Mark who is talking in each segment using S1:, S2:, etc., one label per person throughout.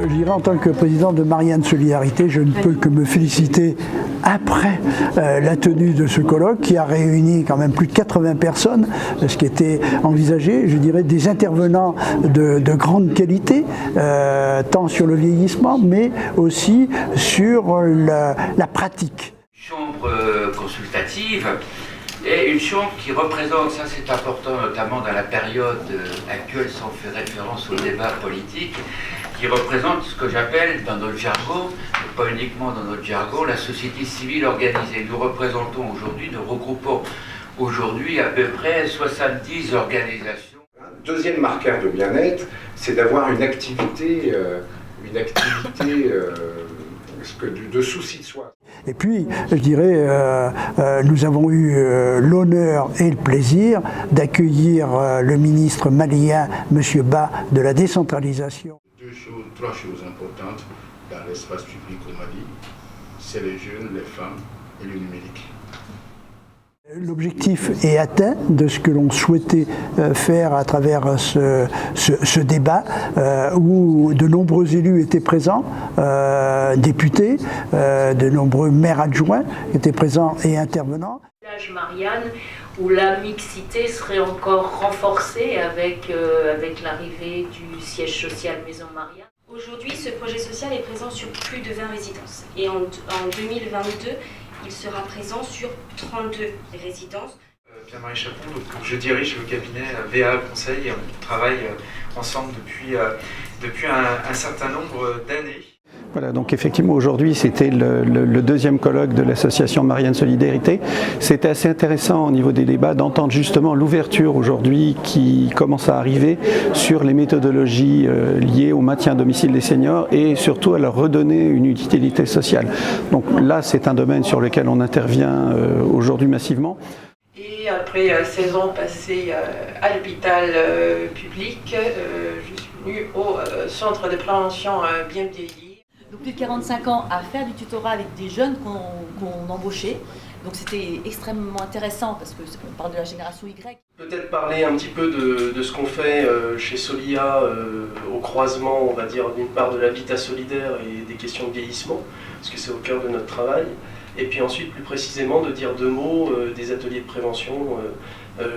S1: Je dirais en tant que président de Marianne Solidarité, je ne peux que me féliciter après la tenue de ce colloque qui a réuni quand même plus de 80 personnes, ce qui était envisagé, je dirais des intervenants de grande qualité, tant sur le vieillissement mais aussi sur la pratique.
S2: Chambre consultative et une chambre qui représente, ça c'est important notamment dans la période actuelle sans faire référence au débat politique, qui représente ce que j'appelle dans notre jargon, mais pas uniquement dans notre jargon, la société civile organisée. Nous représentons aujourd'hui, nous regroupons aujourd'hui à peu près 70 organisations.
S3: Deuxième marqueur de bien-être, c'est d'avoir une activité de souci de soi.
S1: Et puis, je dirais, nous avons eu l'honneur et le plaisir d'accueillir le ministre malien, M. Ba, de la décentralisation.
S4: Trois choses importantes dans l'espace public au Mali, c'est les jeunes, les femmes et le numérique.
S1: L'objectif est atteint de ce que l'on souhaitait faire à travers ce débat où de nombreux élus étaient présents, députés, de nombreux maires adjoints étaient présents et intervenants.
S5: Marianne, où la mixité serait encore renforcée avec l'arrivée du siège social Maison Marianne.
S6: Aujourd'hui, ce projet social est présent sur plus de 20 résidences et en 2022, il sera présent sur 32 résidences.
S7: Pierre-Marie Chapon, donc je dirige le cabinet VA Conseil et on travaille ensemble depuis un certain nombre d'années.
S8: Voilà, donc effectivement aujourd'hui c'était le deuxième colloque de l'association Marianne Solidarité. C'était assez intéressant au niveau des débats d'entendre justement l'ouverture aujourd'hui qui commence à arriver sur les méthodologies liées au maintien à domicile des seniors et surtout à leur redonner une utilité sociale. Donc là c'est un domaine sur lequel on intervient aujourd'hui massivement.
S9: Et après 16 ans passés à l'hôpital public, je suis venue au centre de prévention Bien Vieillir.
S10: Donc plus de 45 ans à faire du tutorat avec des jeunes qu'on embauchait. Donc c'était extrêmement intéressant parce qu'on parle de la génération Y.
S11: Peut-être parler un petit peu de ce qu'on fait chez Solia au croisement, on va dire, d'une part de l'habitat solidaire et des questions de vieillissement, parce que c'est au cœur de notre travail. Et puis ensuite, plus précisément, de dire deux mots des ateliers de prévention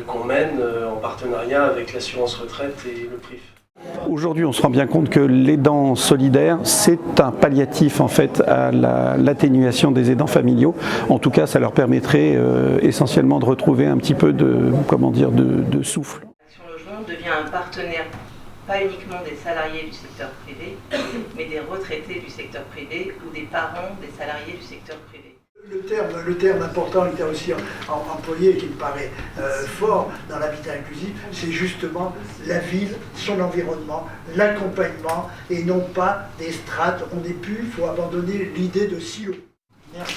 S11: qu'on mène en partenariat avec l'assurance retraite et le PRIF.
S8: Aujourd'hui, on se rend bien compte que l'aidant solidaire, c'est un palliatif en fait à l'atténuation des aidants familiaux. En tout cas, ça leur permettrait essentiellement de retrouver un petit peu de souffle.
S5: Action Logement devient un partenaire pas uniquement des salariés du secteur privé, mais des retraités du secteur privé ou des parents des salariés du secteur privé.
S1: Le terme important qui a aussi employé et qui me paraît fort dans l'habitat inclusif, c'est justement la ville, son environnement, l'accompagnement et non pas des strates. On n'est plus, il faut abandonner l'idée de silo. Merci.